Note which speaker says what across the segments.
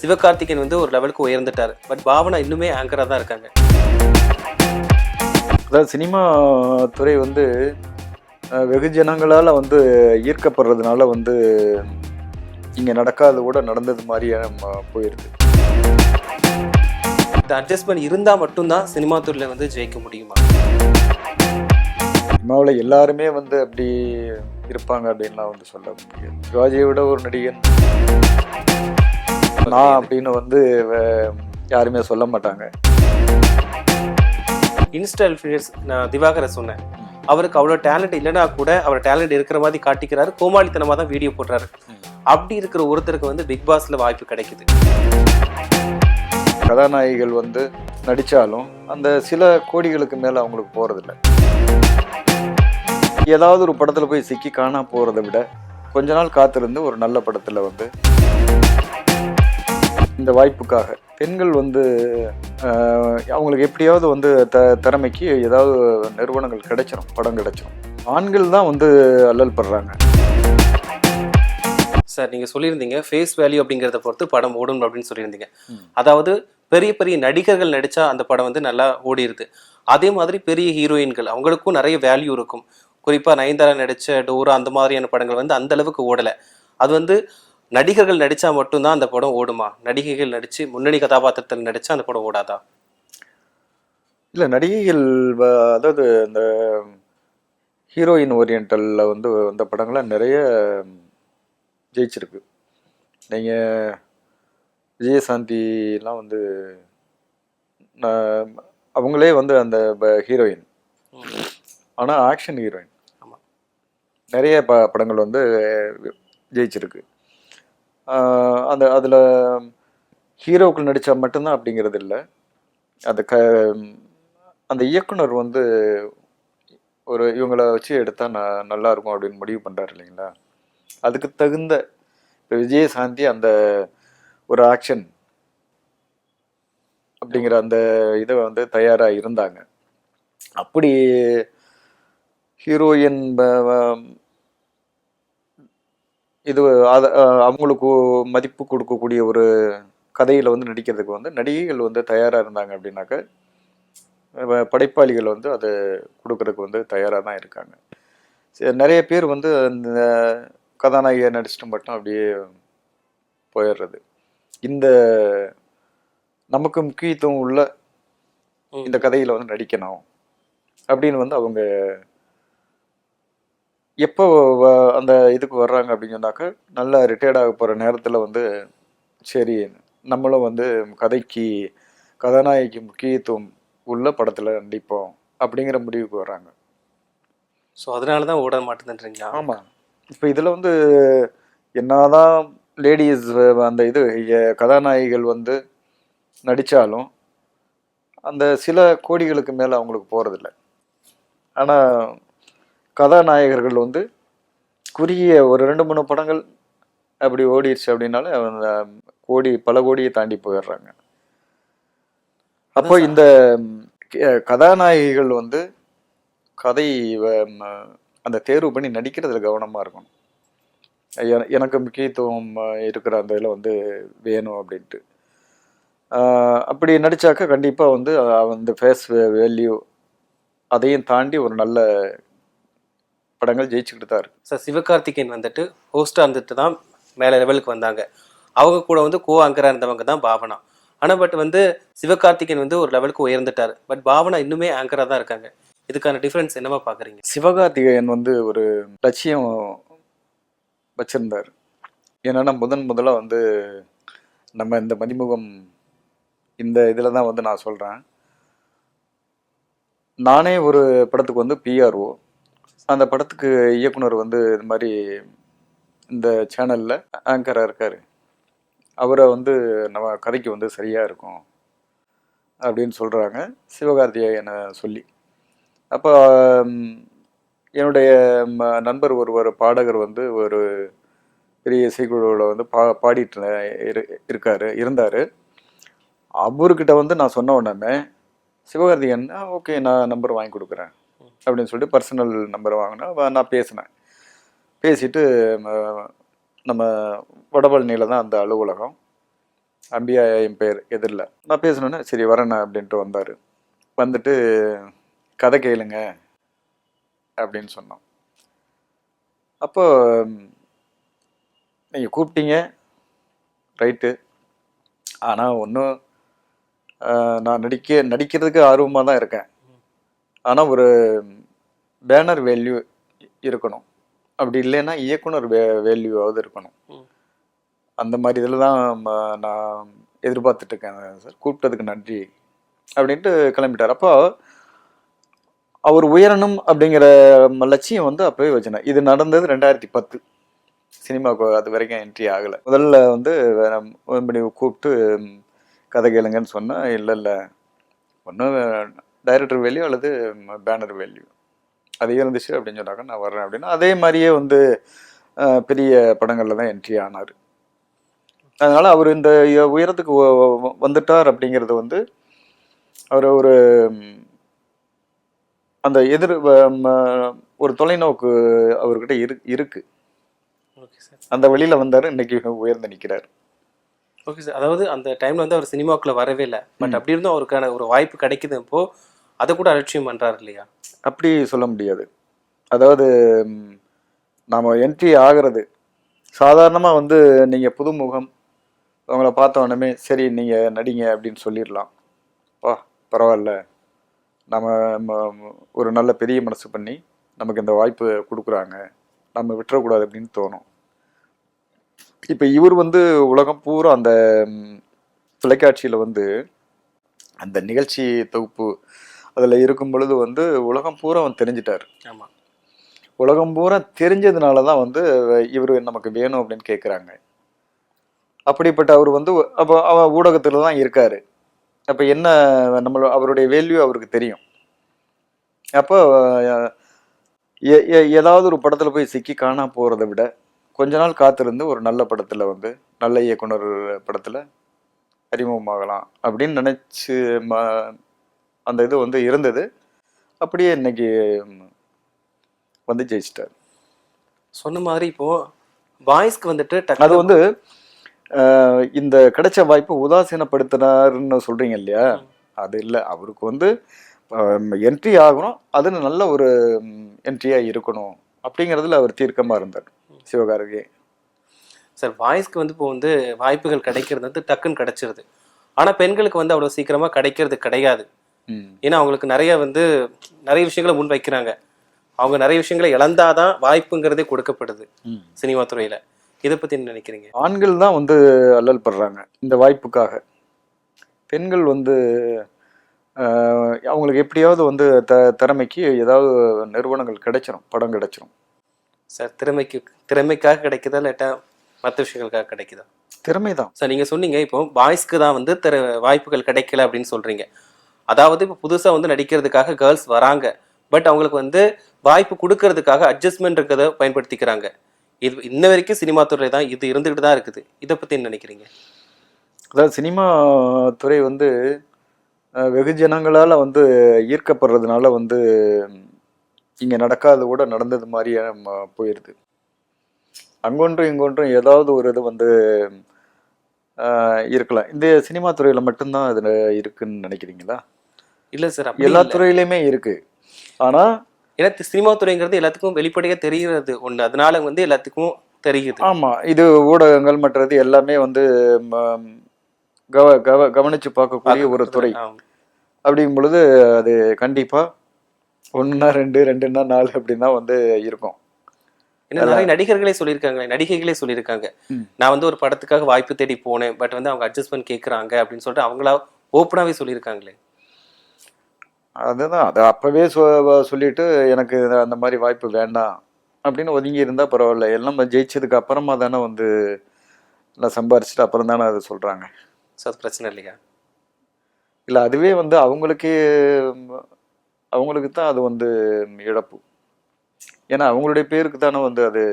Speaker 1: சிவகார்த்திகேயன் வந்து ஒரு லெவலுக்கு உயர்ந்துட்டாரு. பட் பாவனா இன்னுமே ஆங்கரா தான் இருக்காங்க.
Speaker 2: அதாவது சினிமா துறை வந்து வெகுஜனங்களால் வந்து ஈர்க்கப்படுறதுனால வந்து இங்கே நடக்காத கூட நடந்தது மாதிரியே போயிடுது.
Speaker 1: இந்த அட்ஜஸ்ட்மெண்ட் இருந்தால் மட்டும்தான் சினிமா துறையில் வந்து ஜெயிக்க முடியுமா?
Speaker 2: சினிமாவில் எல்லாருமே வந்து அப்படி இருப்பாங்க அப்படின்லாம் வந்து சொல்ல முடியாது. சிவாஜியை விட ஒரு நடிகன் நான் அப்படின்னு வந்து யாருமே சொல்ல மாட்டாங்க.
Speaker 1: இன்ஸ்டா இன்ஃப்ளூயன்ஸ் நான் திவாகரை சொன்னேன். அவருக்கு அவ்வளோ டேலண்ட் இல்லைன்னா கூட அவர் டேலண்ட் இருக்கிற மாதிரி காட்டிக்கிறாரு, கோமாளித்தனமாக தான் வீடியோ போடுறாரு. அப்படி இருக்கிற ஒருத்தருக்கு வந்து பிக் பாஸ்ல வாய்ப்பு கிடைக்குது.
Speaker 2: கதாநாயகிகள் வந்து நடித்தாலும் அந்த சில கோடிகளுக்கு மேலே அவங்களுக்கு போகிறதில்ல. ஏதாவது ஒரு படத்தில் போய் சிக்கி காணா போகிறத விட கொஞ்ச நாள் காத்திருந்து ஒரு நல்ல படத்தில் வந்து இந்த வாய்ப்புக்காக பெண்கள் வந்து அவங்களுக்கு எப்படியாவது வந்து திறமைக்கு ஏதாவது நிறுவனங்கள் கிடைச்சிடும், படம் கிடைச்சிடும். ஆண்கள் தான் வந்து அல்லல் படுறாங்க.
Speaker 1: சார் நீங்கள் சொல்லியிருந்தீங்க ஃபேஸ் வேல்யூ அப்படிங்கிறத பொறுத்து படம் ஓடும் அப்படின்னு சொல்லியிருந்தீங்க. அதாவது பெரிய பெரிய நடிகர்கள் நடித்தா அந்த படம் வந்து நல்லா ஓடிடுது. அதே மாதிரி பெரிய ஹீரோயின்கள் அவங்களுக்கும் நிறைய வேல்யூ இருக்கும். குறிப்பாக நயன்தாரா நடித்த டோரா அந்த மாதிரியான படங்கள் வந்து அந்த அளவுக்கு ஓடலை. அது வந்து நடிகர்கள் நடித்தா மட்டும்தான் அந்த படம் ஓடுமா? நடிகைகள் நடித்து முன்னணி கதாபாத்திரத்தில் நடித்தா அந்த படம் ஓடாதா?
Speaker 2: இல்லை, நடிகைகள் அதாவது இந்த ஹீரோயின் ஓரியன்டலில் வந்து அந்த படங்கள்லாம் நிறைய ஜெயிச்சிருக்கு. நீங்கள் விஜயசாந்திலாம் வந்து அவங்களே வந்து அந்த ஹீரோயின், ஆனால் ஆக்ஷன் ஹீரோயின்.
Speaker 1: ஆமாம்,
Speaker 2: நிறைய படங்கள் வந்து ஜெயிச்சிருக்கு. அந்த அதில் ஹீரோக்கள் நடித்தா மட்டும்தான் அப்படிங்கிறது இல்லை. அந்த அந்த இயக்குனர் வந்து ஒரு இவங்களை வச்சு எடுத்தால் நல்லா இருக்கும் அப்படின்னு முடிவு பண்ணுறாரு இல்லைங்களா? அதுக்கு தகுந்த இப்போ விஜயசாந்தி அந்த ஒரு ஆக்ஷன் அப்படிங்கிற அந்த இதை வந்து தயாராக இருந்தாங்க. அப்படி ஹீரோயின் இது அவங்களுக்கு மதிப்பு கொடுக்கக்கூடிய ஒரு கதையில் வந்து நடிக்கிறதுக்கு வந்து நடிகைகள் வந்து தயாராக இருந்தாங்க அப்படின்னாக்க படைப்பாளிகள் வந்து அதை கொடுக்கறதுக்கு வந்து தயாராக தான் இருக்காங்க. நிறைய பேர் வந்து அந்த கதாநாயகியை நடிச்சுட்டு மட்டும் அப்படியே போயிடுறது. இந்த நமக்கு முக்கியத்துவம் உள்ள இந்த கதையில் வந்து நடிக்கணும் அப்படின்னு வந்து அவங்க எப்போ அந்த இதுக்கு வர்றாங்க அப்படின்னு சொன்னாக்க நல்லா ரிட்டையர்ட் ஆக போகிற நேரத்தில் வந்து சரி நம்மளும் வந்து கதைக்கு கதாநாயகிக்கு முக்கியத்துவம் உள்ள படத்தில் நடிப்போம் அப்படிங்கிற முடிவுக்கு வர்றாங்க.
Speaker 1: ஸோ அதனால தான் ஓட மாட்டேதுன்றீங்களா?
Speaker 2: ஆமாம். இப்போ இதில் வந்து என்னதான் லேடிஸ் அந்த இது கதாநாயகிகள் வந்து நடித்தாலும் அந்த சில கோடிகளுக்கு மேலே அவங்களுக்கு போகிறதில்ல. ஆனால் கதாநாயகர்கள் வந்து குறுகிய ஒரு 2-3 படங்கள் அப்படி ஓடிடுச்சு அப்படின்னாலே பல கோடியை தாண்டி போயிடுறாங்க. அப்போ இந்த கதாநாயகிகள் வந்து கதை அந்த தேர்வு பண்ணி நடிக்கிறதுல கவனமாக இருக்கணும். எனக்கு முக்கியத்துவம் இருக்கிற அந்த இதில் வந்து வேணும் அப்படின்ட்டு அப்படி நடித்தாக்க கண்டிப்பாக வந்து அந்த ஃபேஸ் வேல்யூ அதையும் தாண்டி ஒரு நல்ல படங்கள் ஜெயிச்சுக்கிட்டு தான் இருக்கு.
Speaker 1: சார், சிவகார்த்திகேயன் வந்துட்டு ஹோஸ்டாக இருந்துட்டு தான் மேலே லெவலுக்கு வந்தாங்க. அவங்க கூட வந்து கோ ஆங்கராக இருந்தவங்க தான் பாவனா. ஆனால் பட் வந்து சிவகார்த்திகேயன் வந்து ஒரு லெவலுக்கு உயர்ந்துட்டார். பட் பாவனா இன்னுமே ஆங்கராக தான் இருக்காங்க. இதுக்கான டிஃப்ரென்ஸ் என்னவா பார்க்குறீங்க?
Speaker 2: சிவகார்த்திகேயன் வந்து ஒரு லட்சியம் வச்சிருந்தார். ஏன்னா முதலாக வந்து நம்ம இந்த மதிமுகம் இந்த இதில் தான் வந்து நான் சொல்கிறேன். நானே ஒரு படத்துக்கு வந்து பிஆர்ஓ, அந்த படத்துக்கு இயக்குனர் வந்து இது மாதிரி இந்த சேனலில் ஆங்கராக இருக்கார், அவரை வந்து நம்ம கதைக்கு வந்து சரியாக இருக்கும் அப்படின்னு சொல்கிறாங்க சிவகார்த்திகேயனை சொல்லி. அப்போ என்னுடைய நண்பர் ஒருவர் பாடகர் வந்து ஒரு பெரிய இசைக்குழுவில் வந்து பாடிட்டு இருந்தார். அவர்கிட்ட வந்து நான் சொன்ன உடனே சிவகார்த்திகேயன் ஓகே நான் நம்பர் வாங்கி கொடுக்குறேன் அப்படின்னு சொல்லிட்டு பர்சனல் நம்பரை வாங்கினேன். நான் பேசிட்டு நம்ம வடபழனியில் தான் அந்த அலுவலகம். அம்பியா என் பேர் எதிரில் நான் பேசணுன்னே சரி வரேண்ணா அப்படின்ட்டு வந்தார். வந்துட்டு கதை கேளுங்க அப்படின்னு சொன்னோம். அப்போ நீங்கள் கூப்பிட்டீங்க ரைட்டு, ஆனால் ஒன்றும் நான் நடிக்கிறதுக்கு ஆர்வமாக தான் இருக்கேன். ஆனால் ஒரு பேனர் வேல்யூ இருக்கணும், அப்படி இல்லைன்னா இயக்குனர் வேல்யூவாவது இருக்கணும். அந்த மாதிரி இதில் தான் நான் எதிர்பார்த்துட்டு இருக்கேன் சார், கூப்பிட்டதுக்கு நன்றி அப்படின்ட்டு கிளம்பிட்டார். அப்போ அவர் உயரணும் அப்படிங்கிற லட்சியம் வந்து அப்போவே வச்சுனேன். இது நடந்தது 2010. சினிமாவுக்கு அது வரைக்கும் என்ட்ரி ஆகலை. முதல்ல வந்து இப்படி கூப்பிட்டு கதை கேளுங்கன்னு சொன்னால் இல்லை ஒன்று டைரக்டர் வேல்யூ அல்லது பேனர் வேல்யூ அது இருந்துச்சு அப்படின்னு சொன்னாக்க நான் வர்றேன் அப்படின்னா, அதே மாதிரியே வந்து பெரிய படங்களில் தான் என்ட்ரி ஆனார். அதனால் அவர் இந்த உயரத்துக்கு வந்துட்டார் அப்படிங்கிறது வந்து அவர் ஒரு அந்த ஒரு தொலைநோக்கு அவர்கிட்ட இருக்கு.
Speaker 1: Okay sir.
Speaker 2: அந்த வழியில் வந்தார், இன்னைக்கு உயர்ந்து நிற்கிறார்.
Speaker 1: Okay sir. அதாவது அந்த டைமில் வந்து அவர் சினிமாவுக்குள்ளே வரவே இல்லை, பட் அப்படி இருந்தும் அவருக்கான ஒரு வாய்ப்பு கிடைக்குது. இப்போ அதை கூட அலட்சியம் பண்ணுறாரு இல்லையா?
Speaker 2: அப்படி சொல்ல முடியாது. அதாவது நாம் என்ட்ரி ஆகிறது சாதாரணமாக வந்து நீங்கள் புதுமுகம் அவங்கள பார்த்த உடனே சரி நீங்கள் நடிங்க அப்படின்னு சொல்லிடலாம். வா பரவாயில்ல, நம்ம ஒரு நல்ல பெரிய மனசு பண்ணி நமக்கு இந்த வாய்ப்பு கொடுக்குறாங்க, நம்ம விட்டுறக்கூடாது அப்படின்னு தோணும். இப்போ இவர் வந்து உலகம் பூரா அந்த தொலைக்காட்சியில் வந்து அந்த நிகழ்ச்சி தொகுப்பு அதில் இருக்கும் பொழுது வந்து உலகம் பூரா அவன் தெரிஞ்சிட்டார்.
Speaker 1: ஆமாம்,
Speaker 2: உலகம் பூரா தெரிஞ்சதுனால தான் வந்து இவர் நமக்கு வேணும் அப்படின்னு கேட்குறாங்க. அப்படிப்பட்ட அவர் வந்து அப்போ அவன் ஊடகத்தில் தான் இருக்கார். அப்போ என்ன அவருடைய வேல்யூ அவருக்கு தெரியும். அப்போ ஏதாவது ஒரு படத்தில் போய் சிக்கி காணா போகிறத விட கொஞ்ச நாள் காத்திருந்து ஒரு நல்ல படத்தில் வந்து நல்ல இயக்குனர் படத்தில் அறிமுகமாகலாம் அப்படின்னு நினச்சி அந்த இது வந்து இருந்தது. அப்படியே இன்னைக்கு வந்து ஜெயிச்சிட்டார்.
Speaker 1: சொன்ன மாதிரி இப்போ வாய்ஸ்க்கு வந்துட்டு
Speaker 2: அது வந்து இந்த கிடைச்ச வாய்ப்பு உதாசீனப்படுத்தினாருன்னு சொல்றீங்க இல்லையா, அது இல்லை. அவருக்கு வந்து என்ட்ரி ஆகணும், அது நல்ல ஒரு என்ட்ரியா இருக்கணும் அப்படிங்கிறதுல அவர் தீர்க்கமா இருந்தார் சிவகார்த்திகே
Speaker 1: சார். வாய்ஸ்க்கு வந்து இப்போ வந்து வாய்ப்புகள் கிடைக்கிறது வந்து டக்குன்னு கிடைச்சிருது, ஆனால் பெண்களுக்கு வந்து அவ்வளோ சீக்கிரமாக கிடைக்கிறது கிடையாது. ஏன்னா அவங்களுக்கு நிறைய விஷயங்களை முன் வைக்கிறாங்க. அவங்க நிறைய விஷயங்களை இழந்தாதான் வாய்ப்புங்கிறதே கொடுக்கப்படுது சினிமா துறையில. இதை பத்தி என்ன நினைக்கிறீங்க?
Speaker 2: ஆண்கள் தான் வந்து அல்லல் படுறாங்க இந்த வாய்ப்புக்காக. பெண்கள் வந்து அவங்களுக்கு எப்படியாவது வந்து திறமைக்கு ஏதாவது நிறுவனங்கள் கிடைச்சிடும், படம் கிடைச்சிடும்.
Speaker 1: சார், திறமைக்காக கிடைக்குதா இல்லாட்டா மற்ற விஷயங்களுக்காக கிடைக்குதா?
Speaker 2: திறமை தான்
Speaker 1: சார். நீங்க சொன்னீங்க இப்போ பாய்ஸ்க்கு தான் வந்து வாய்ப்புகள் கிடைக்கல அப்படின்னு சொல்றீங்க. அதாவது இப்போ புதுசா வந்து நடிக்கிறதுக்காக கேர்ள்ஸ் வராங்க, பட் அவங்களுக்கு வந்து வாய்ப்பு கொடுக்கறதுக்காக அட்ஜஸ்ட்மெண்ட் இருக்கிறத பயன்படுத்திக்கிறாங்க. இது இன்ன வரைக்கும் சினிமா துறை தான் இது இருந்துகிட்டு தான் இருக்குது. இதை பத்தி என்ன நினைக்கிறீங்க?
Speaker 2: அதாவது சினிமா துறை வந்து வெகுஜனங்களால் வந்து ஈர்க்கப்படுறதுனால வந்து இங்கே நடக்காது கூட நடந்தது மாதிரியே போயிடுது. அங்கொன்றும் இங்கொன்றும் ஏதாவது ஒரு இது வந்து இருக்கலாம். இந்த சினிமா துறையில் மட்டும்தான் அதில் இருக்குன்னு நினைக்கிறீங்களா?
Speaker 1: இல்லை சார்,
Speaker 2: எல்லா துறையிலையுமே இருக்கு. ஆனால்
Speaker 1: எனக்கு சினிமா துறைங்கிறது எல்லாத்துக்கும் வெளிப்படையாக தெரிகிறது ஒன்று, அதனால வந்து எல்லாத்துக்கும் தெரியுது.
Speaker 2: ஆமாம், இது ஊடகங்கள் மற்றது எல்லாமே வந்து கவனிச்சு பார்க்கக்கூடிய ஒரு துறை. அப்படிங்கும் பொழுது அது கண்டிப்பா 1னா 2, 2னா 4 அப்படின்னா வந்து இருக்கும்.
Speaker 1: நிறைய நடிகர்களே சொல்லியிருக்காங்க, நடிகைகளே சொல்லியிருக்காங்க, நான் வந்து ஒரு படத்துக்காக வாய்ப்பு தேடி போனேன், பட் வந்து அவங்க அட்ஜஸ்ட்மெண்ட் கேட்குறாங்க அப்படின்னு சொல்லிட்டு அவங்களா ஓப்பனாகவே சொல்லியிருக்காங்களே.
Speaker 2: அதுதான், அது அப்பவே சொல்லிட்டு எனக்கு அந்த மாதிரி வாய்ப்பு வேண்டாம் அப்படின்னு ஒதுங்கி இருந்தா பரவாயில்ல. எல்லாம் ஜெயிச்சதுக்கு அப்புறமா தானே வந்து எல்லாம் சம்பாரிச்சுட்டு அப்புறம் தானே அதை சொல்றாங்க.
Speaker 1: அது பிரச்சனை இல்லையா?
Speaker 2: இல்லை, அதுவே வந்து அவங்களுக்கு தான் அது வந்து இழப்பு. ஏன்னா அவங்களுடைய பேருக்கு தானே வந்து அது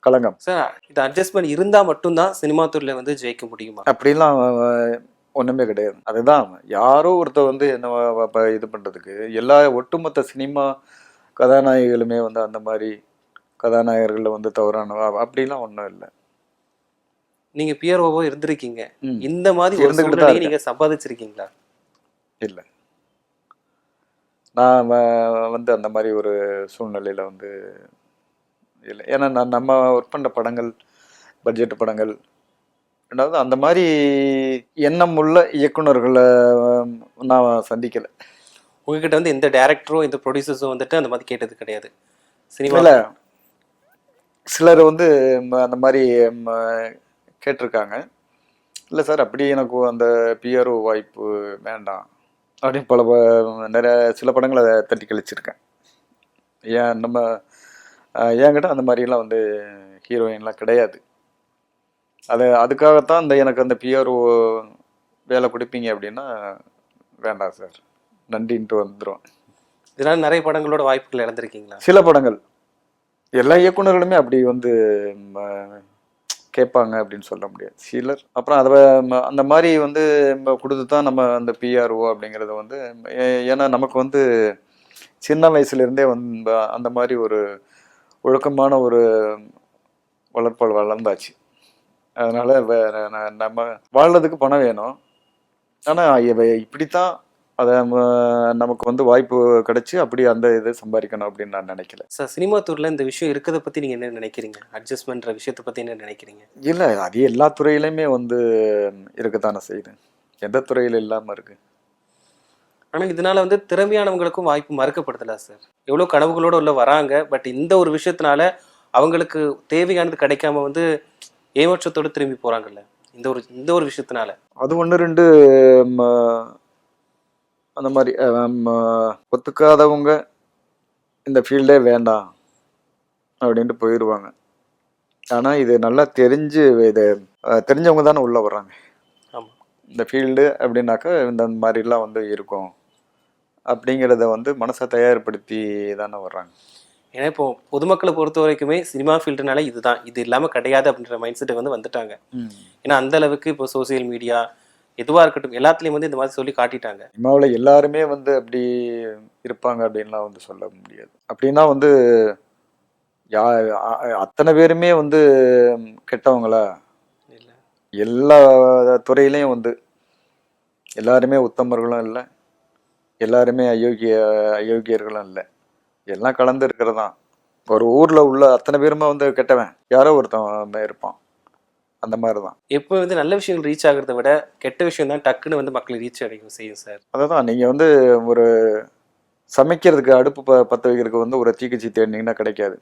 Speaker 2: களங்கம்.
Speaker 1: சார், இது அட்ஜஸ்ட்மெண்ட் இருந்தா மட்டும்தான் சினிமா துறையில வந்து ஜெயிக்க முடியுமா?
Speaker 2: அப்படிலாம் ஒண்ணுமே கிடையாது. அதுதான் யாரோ ஒருத்தர் வந்து என்ன இது பண்றதுக்கு எல்லா ஒட்டுமொத்த சினிமா கதாநாயகிகளுமே வந்து அந்த மாதிரி கதாநாயகர்கள் வந்து தவறான அப்படிலாம் ஒன்றும் இல்லை.
Speaker 1: நீங்க பிஆர்ஓவோ இருந்திருக்கீங்க.
Speaker 2: ம்.
Speaker 1: இந்த மாதிரி ஒரு
Speaker 2: இருந்துகிட்டு தான்
Speaker 1: சூழ்நிலையை
Speaker 2: இருக்கேன்.
Speaker 1: நீங்க சம்பாதிச்சிருக்கீங்களா?
Speaker 2: இல்ல. நான் வந்து அந்த மாரி ஒரு சூழ்நிலையில வந்து இல்ல. ஏன்னா நம்ம ஒர்க் பண்ண படங்கள், பட்ஜெட் படங்கள் 2வது அந்த மாரி எண்ணம் உள்ள இயக்குனர்கள நான் சந்திக்கல.
Speaker 1: உங்ககிட்ட வந்து எந்த டைரக்டரோ, எந்த ப்ரொடியூசர்ஸோ வந்துட்டு அந்த மாதிரி கேட்டது கிடையாது. சினிமா
Speaker 2: இல்ல சிலர் வந்து அந்த மாரி ம கேட்டிருக்காங்க. இல்ல சார் அப்படி எனக்கு அந்த பிஆர்ஓ வாய்ப்பு வேண்டாம். அப்படின்னு நெறைய சில படங்கள தட்டி கழிச்சிருக்கேன். ஏன் நம்ம என்கிட்ட அந்த மாரிலாம் வந்து ஹீரோயின்லாம் கிடையாது. அதுக்காகத்தான் எனக்கு அந்த பிஆர்ஓ வேலை குடுப்பீங்க அப்படின்னா, வேண்டாம் சார். நன்றின்ட்டு வந்துருவேன்.
Speaker 1: இதனால நிறைய படங்களோட வாய்ப்புகள் இழந்திருக்கீங்களா?
Speaker 2: சில படங்கள். எல்லா இயக்குனர்களுமே அப்படி வந்து ம கேட்பாங்க அப்படின்னு சொல்ல முடியாது. சிலர். அப்புறம் அந்த மாரி வந்து குடுத்து தான் நம்ம அந்த பிஆர்ஓ அப்படிங்கிறத வந்து ஏன்னா நமக்கு வந்து சின்ன வயசுலேருந்தே வந்து அந்த மாரி ஒரு ஒழுக்கமான ஒரு வளர்ப்பால் வளர்ந்தாச்சு. அதனால நம்ம வாழ்றதுக்கு பணம் வேணும். ஆனா இப்படித்தான் அத நமக்கு வந்து வாய்ப்பு கிடைச்சு அப்படி அந்த இதை சம்பாதிக்கணும் அப்படின்னு நான் நினைக்கல.
Speaker 1: சார், சினிமா துறையில இந்த விஷயம் இருக்கிறத பத்தி நீங்க என்ன நினைக்கிறீங்க? அட்ஜஸ்ட்மெண்ட்ற விஷயத்தை பத்தி என்ன நினைக்கிறீங்க?
Speaker 2: இல்ல அது எல்லா துறையிலுமே வந்து இருக்கத்தானே செய்யுது. எந்த துறையில இல்லாம இருக்கு?
Speaker 1: ஆனா இதனால வந்து திறமையானவங்களுக்கும் வாய்ப்பு மறுக்கப்படுதுல சார். எவ்வளவு கனவுகளோட உள்ள வராங்க. பட் இந்த ஒரு விஷயத்தினால அவங்களுக்கு தேவையானது கிடைக்காம வந்து ஏமாற்றத்தோட திரும்பி போறாங்கல்ல. இந்த ஒரு விஷயத்தினால.
Speaker 2: அது 1, 2 ம அந்த மாரி ஒத்துக்காதவங்க இந்த ஃபீல்டே வேண்டாம் அப்படின்ட்டு போயிருவாங்க. ஆனா இது நல்லா தெரிஞ்சு இது தெரிஞ்சவங்க தானே உள்ள வர்றாங்க.
Speaker 1: ஆமா.
Speaker 2: இந்த ஃபீல்டு அப்படின்னாக்கா இந்த மாதிரிலாம் வந்து இருக்கும் அப்படிங்கிறத வந்து மனசை தயார்படுத்தி தானே வர்றாங்க.
Speaker 1: ஏன்னா இப்போ பொதுமக்களை பொறுத்த வரைக்குமே சினிமா ஃபீல்டுனால இதுதான், இது இல்லாம கிடையாது அப்படின்ற மைண்ட் செட்டுக்கு வந்து வந்துட்டாங்க. ஏன்னா அந்த அளவுக்கு இப்போ சோசியல் மீடியா எதுவா இருக்கட்டும் எல்லாத்துலயும் வந்து இந்த மாதிரி சொல்லி காட்டிட்டாங்க.
Speaker 2: சினிமாவில் எல்லாருமே வந்து அப்படி இருப்பாங்க அப்படின்லாம் வந்து சொல்ல முடியாது. அப்படின்னா வந்து யா அத்தனை பேருமே வந்து கெட்டவங்களா?
Speaker 1: இல்ல.
Speaker 2: எல்லா துறையிலையும் வந்து எல்லாருமே உத்தமர்களும் இல்லை, எல்லாருமே அயோக்கியர்களும் இல்லை. எல்லாம் கலந்து இருக்கிறது தான். ஒரு ஊர்ல உள்ள அத்தனை பேருமே வந்து கெட்டவன் யாரோ ஒருத்தன் இருப்பான். அந்த மாதிரி தான்.
Speaker 1: எப்போ வந்து நல்ல விஷயங்கள் ரீச் ஆகுறத விட கெட்ட விஷயம் தான் டக்குன்னு வந்து மக்களை ரீச் அடையும் செய்யும் சார்.
Speaker 2: அதான் நீங்க வந்து ஒரு சமைக்கிறதுக்கு அடுப்பு பற்ற வைக்கிறதுக்கு வந்து ஒரு தீக்குச்சி தேடினீங்கன்னா கிடைக்காது.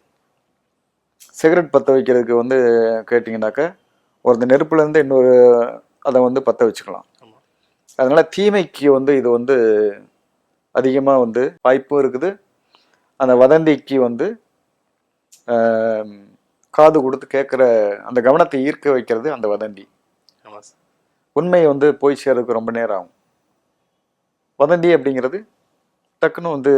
Speaker 2: சிகரெட் பற்ற வைக்கிறதுக்கு வந்து கேட்டிங்கனாக்கா ஒரு நெருப்புல இருந்து இன்னொரு அதை வந்து பற்ற வச்சுக்கலாம்.
Speaker 1: ஆமா.
Speaker 2: அதனால தீமைக்கு வந்து இது வந்து அதிகமாக வந்து வாய்ப்பும் இருக்குது. அந்த வதந்திக்கு வந்து காது கொடுத்து கேட்குற அந்த கவனத்தை ஈர்க்க வைக்கிறது அந்த வதந்தி.
Speaker 1: ஆமா சார்.
Speaker 2: உண்மை வந்து போய் சேர்றதுக்கு ரொம்ப நேரம் ஆகும். வதந்தி அப்படிங்கிறது டக்குன்னு வந்து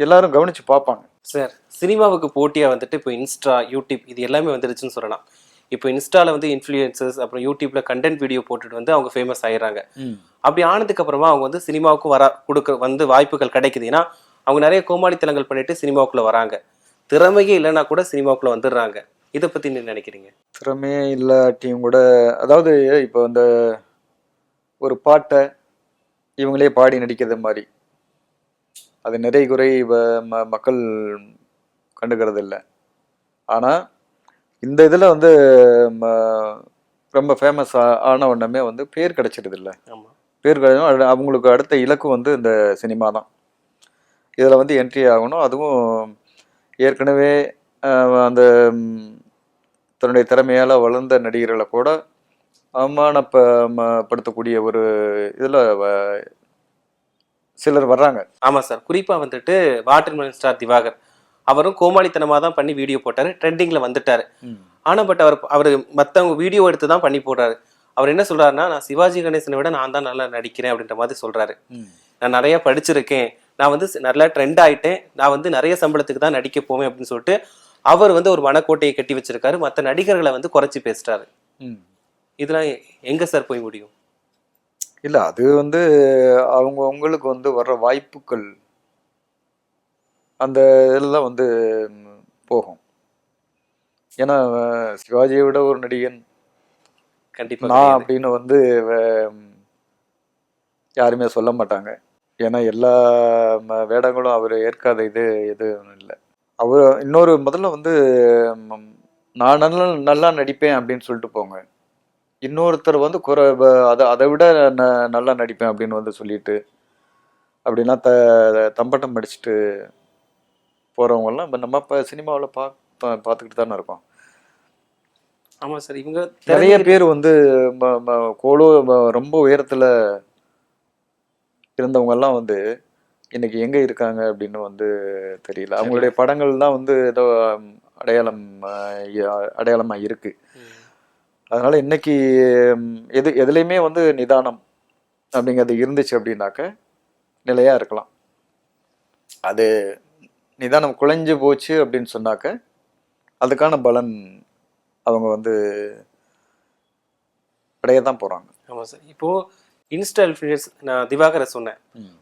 Speaker 2: எல்லாரும் கவனிச்சு பார்ப்பாங்க.
Speaker 1: சார், சினிமாவுக்கு போட்டியா வந்துட்டு இப்போ இன்ஸ்டா, யூடியூப் இது எல்லாமே வந்துருச்சுன்னு சொல்லலாம். இப்போ இன்ஸ்டால வந்து இன்ஃப்ளூயன்சர்ஸ், அப்புறம் யூடியூப்ல கண்டென்ட் வீடியோ போட்டுட்டு வந்து அவங்க ஃபேமஸ் ஆயிடுறாங்க. அப்படி ஆனதுக்கு அப்புறமா அவங்க வந்து சினிமாவுக்கும் வந்து வாய்ப்புகள் கிடைக்குது. ஏன்னா அவங்க நிறைய கோமாளித்தனங்கள் பண்ணிட்டு சினிமாவுக்குள்ள வராங்க. திறமையே இல்லைன்னா கூட சினிமாவுக்குள்ள வந்துடுறாங்க. இதை பத்தி என்ன நினைக்கிறீங்க?
Speaker 2: திறமையே இல்லாட்டியும் கூட அதாவது இப்போ இந்த ஒரு பாட்டை இவங்களே பாடி நடிக்கிறது மாதிரி அது நிறை குறை மக்கள் கண்டுக்கிறது இல்லை. ஆனால் இந்த இதில் வந்து ரொம்ப ஃபேமஸ் ஆன உடனே வந்து பேர் கிடைச்சிடுது இல்லை.
Speaker 1: ஆமா.
Speaker 2: பேர் கிடைக்கும். அவங்களுக்கு அடுத்த இலக்கு வந்து இந்த சினிமா தான். இதில் வந்து என்ட்ரி ஆகணும். அதுவும் ஏற்கனவே அந்த தன்னுடைய திறமையால் வளர்ந்த நடிகர்களை கூட அவமானப்படுத்தக்கூடிய ஒரு இதில் சிலர் வர்றாங்க.
Speaker 1: ஆமா சார். குறிப்பா வந்துட்டு வாட்டர்மெலன் ஸ்டார் திவாகர் அவரும் கோமாளித்தனமா தான் பண்ணி வீடியோ போட்டாரு, ட்ரெண்டிங்ல வந்துட்டாரு. ஆனா பட் அவர் மத்தவங்க வீடியோ எடுத்து தான் பண்ணி போடுறாரு. அவர் என்ன சொல்றாருன்னா, நான் சிவாஜி கணேசனை விட நான் தான் நல்லா நடிக்கிறேன் அப்படின்ற மாதிரி சொல்றாரு. நான் நிறைய படிச்சிருக்கேன், நான் வந்து நல்லா ட்ரெண்ட் ஆயிட்டேன், நான் வந்து நிறைய சம்பளத்துக்கு தான் நடிக்க போவேன் அப்படின்னு சொல்லிட்டு அவர் வந்து ஒரு மனக்கோட்டையை கட்டி வச்சிருக்காரு. மற்ற நடிகர்களை வந்து குறைச்சி பேசுறாரு. இதெல்லாம் எங்க சார் போய் முடியும்?
Speaker 2: இல்லை அது வந்து அவங்களுக்கு வந்து வர்ற வாய்ப்புகள் அந்த இதெல்லாம் வந்து போகும். ஏன்னா சிவாஜியை விட ஒரு நடிகன்
Speaker 1: கண்டிப்பா
Speaker 2: நான்
Speaker 1: கிடையாது.
Speaker 2: அப்படின்னு வந்து யாருமே சொல்ல மாட்டாங்க. ஏன்னா எல்லா வேடங்களும் அவர் ஏற்காத இது எதுவும் இல்லை. அவர் இன்னொரு முதல்ல வந்து ம், நான் நல்லா நல்லா நடிப்பேன் அப்படின்னு சொல்லிட்டு போங்க. இன்னொருத்தர் வந்து அதை விட நல்லா நடிப்பேன் அப்படின்னு வந்து சொல்லிட்டு அப்படின்னா தம்பட்டம் அடிச்சுட்டு போறவங்கலாம் நம்ம இப்போ சினிமாவில் பார்த்துக்கிட்டு தானே இருக்கோம்.
Speaker 1: ஆமா சார். இவங்க
Speaker 2: நிறைய
Speaker 1: திறமை
Speaker 2: பேர் வந்து ரொம்ப உயரத்துல இருந்தவங்க எல்லாம் வந்து இன்னைக்கு எங்க இருக்காங்க அப்படின்னு வந்து தெரியல. அவங்களுடைய படங்கள் தான் வந்து ஏதோ அடையாளம் அடையாளமா இருக்கு. அதனால இன்னைக்கு எதுலையுமே வந்து நிதானம் அப்படிங்கிறது இருந்துச்சு அப்படின்னாக்க நிலையா இருக்கலாம். அது நிதானம் குலைஞ்சு போச்சு அப்படின்னு சொன்னாக்க அதுக்கான பலன் அவங்க வந்து அடையத்தான் போறாங்க.
Speaker 1: ஆமா சார். இப்போ இன்ஸ்டா இன்ஃப்ளூயன்ஸ் நான் திவாகரை சொன்னேன்.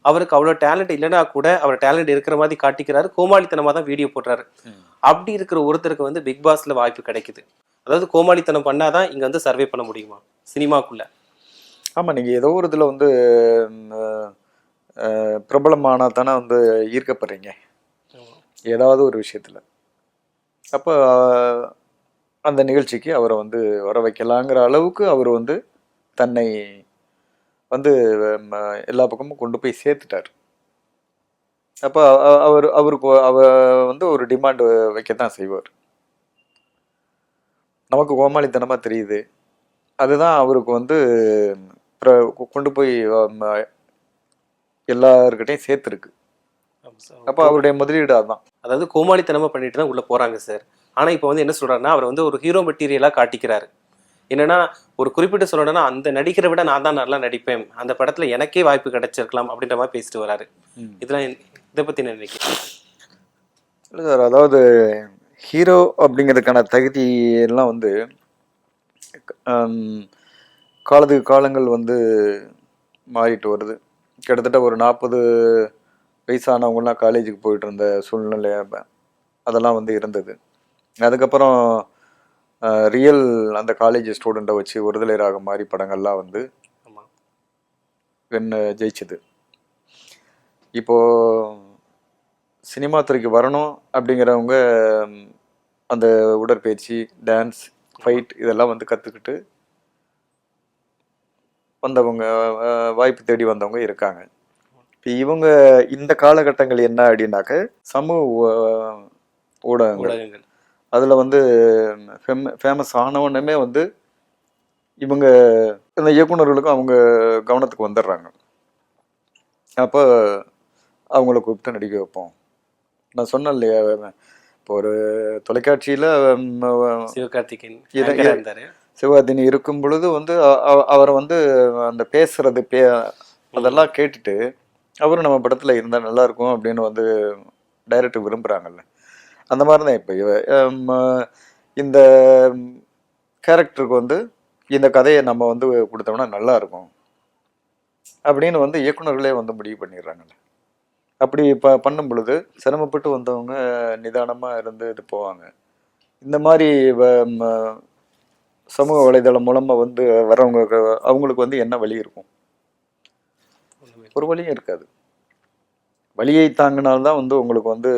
Speaker 1: அவருக்கு அவ்வளோ டேலண்ட் இல்லைன்னா கூட அவர் டேலண்ட் இருக்கிற மாதிரி காட்டிக்கிறாரு. கோமாளித்தனமா தான் வீடியோ போடுறாரு. அப்படி இருக்கிற ஒருத்தருக்கு வந்து பிக் பாஸ்ல வாய்ப்பு கிடைக்குது. அதாவது கோமாளித்தனம் பண்ணாதான் இங்க வந்து சர்வே பண்ண முடியுமா சினிமாக்குள்ள?
Speaker 2: ஆமா, நீங்க ஏதோ ஒரு இதுல வந்து பிரபலமானா தானே வந்து ஈர்க்கப்படுறீங்க ஏதாவது ஒரு விஷயத்துல. அப்போ அந்த நிகழ்ச்சிக்கு அவரை வந்து வர வைக்கலாங்கிற அளவுக்கு அவர் வந்து தன்னை வந்து எல்லா பக்கமும் கொண்டு போய் சேர்த்துட்டார். அப்போ அவருக்கு வந்து ஒரு டிமாண்ட் வைக்கத்தான் செய்வார். நமக்கு கோமாளித்தனமா தெரியுது, அதுதான் அவருக்கு வந்து கொண்டு போய் எல்லாருக்கிட்டையும் சேர்த்துருக்கு. அப்போ அவருடைய முதலீடு அதான்.
Speaker 1: அதாவது கோமாளித்தனமா பண்ணிட்டு தான் உள்ள போறாங்க சார். ஆனா இப்போ வந்து என்ன சொல்றாருன்னா அவர் வந்து ஒரு ஹீரோ மெட்டீரியலா காட்டிக்கிறாரு. என்னன்னா ஒரு குறிப்பிட்ட சொல்லணும்னா அந்த நடிகரை விட நான் தான் நல்லா நடிப்பேன், அந்த படத்துல எனக்கே வாய்ப்பு கிடைச்சிருக்கலாம் அப்படின்ற மாதிரி பேசிட்டு வராரு. இதெல்லாம் இதை பத்தி என்ன நினைக்கிறீங்க?
Speaker 2: இல்லை சார், அதாவது ஹீரோ அப்படிங்கிறதுக்கான தகுதி எல்லாம் வந்து காலங்கள் வந்து மாறிட்டு வருது. கிட்டத்தட்ட ஒரு 40 வயசானவங்கலாம் காலேஜுக்கு போயிட்டு இருந்த சூழ்நிலை அதெல்லாம் வந்து இருந்தது. அதுக்கப்புறம் ரியல் அந்த காலேஜ் ஸ்டூடெண்ட்டை வச்சு ஒருதலை ராகம் மாதிரி படங்கள்லாம் வந்து ஜெயிச்சுது. இப்போது சினிமா துறைக்கு வரணும் அப்படிங்கிறவங்க அந்த உடற்பயிற்சி, டான்ஸ், ஃபைட் இதெல்லாம் வந்து கற்றுக்கிட்டு வந்தவங்க, வாய்ப்பு தேடி வந்தவங்க இருக்காங்க. இப்போ இவங்க இந்த காலகட்டங்கள் என்ன அப்படின்னாக்க சமூக ஊடகங்கள் அதில் வந்து ஃபேமஸ் ஆனவனுமே வந்து இவங்க இந்த இயக்குநர்களுக்கும் அவங்க கவனத்துக்கு வந்துடுறாங்க. அப்போ அவங்கள கூப்பிட்டு நடிக்க வைப்போம். நான் சொன்னேன் இல்லையா, இப்போ ஒரு தொலைக்காட்சியில் சிவகார்த்திகேயன் இருக்கும் பொழுது வந்து அவரை வந்து அந்த பேசுறது அதெல்லாம் கேட்டுட்டு அவரும் நம்ம படத்தில் இருந்தால் நல்லா இருக்கும் அப்படின்னு வந்து டைரக்டர் விரும்புகிறாங்கல்ல. அந்த மாதிரி தான் இப்போ இந்த கேரக்டருக்கு வந்து இந்த கதையை நம்ம வந்து கொடுத்தோம்னா நல்லா இருக்கும் அப்படின்னு வந்து இயக்குநர்களே வந்து முடிவு பண்ணிடுறாங்கல்ல. அப்படி பண்ணும் பொழுது சிரமப்பட்டு வந்தவங்க நிதானமாக இருந்து இது போவாங்க. இந்த மாதிரி சமூக வலைதளம் மூலமாக வந்து வரவங்க அவங்களுக்கு வந்து என்ன வழி இருக்கும்? ஒரு வழியும் இருக்காது. வலியை தாங்கினால்தான் வந்து உங்களுக்கு வந்து,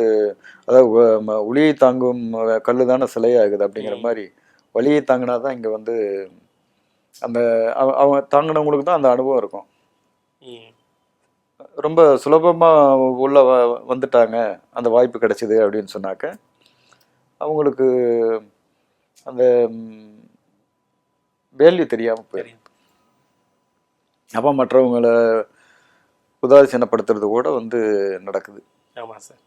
Speaker 2: அதாவது ஒளியை தாங்கும் கல்லு தானே சிலையாகுது அப்படிங்கிற மாதிரி வலியை தாங்கினாதான் இங்கே வந்து அந்த அவங்க தாங்கினவங்களுக்கு தான் அந்த அனுபவம் இருக்கும். ரொம்ப சுலபமாக உள்ள வந்துட்டாங்க, அந்த வாய்ப்பு கிடைச்சிது அப்படின்னு சொன்னாக்க அவங்களுக்கு அந்த வேல்யூ தெரியாமல் போயிடும். அப்போ மற்றவங்களை உதாசீனப்படுத்துறது கூட வந்து நடக்குது.
Speaker 1: ஆமாம் சார்.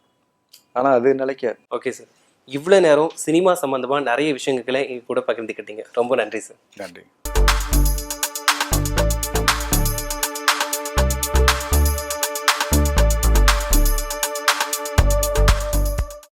Speaker 2: ஆனால் அது நிலைக்காது.
Speaker 1: ஓகே சார், இவ்வளோ நேரம் சினிமா சம்மந்தமாக நிறைய விஷயங்களை எங்கள் கூட பகிர்ந்துக்கிட்டீங்க. ரொம்ப நன்றி சார்.
Speaker 2: நன்றி.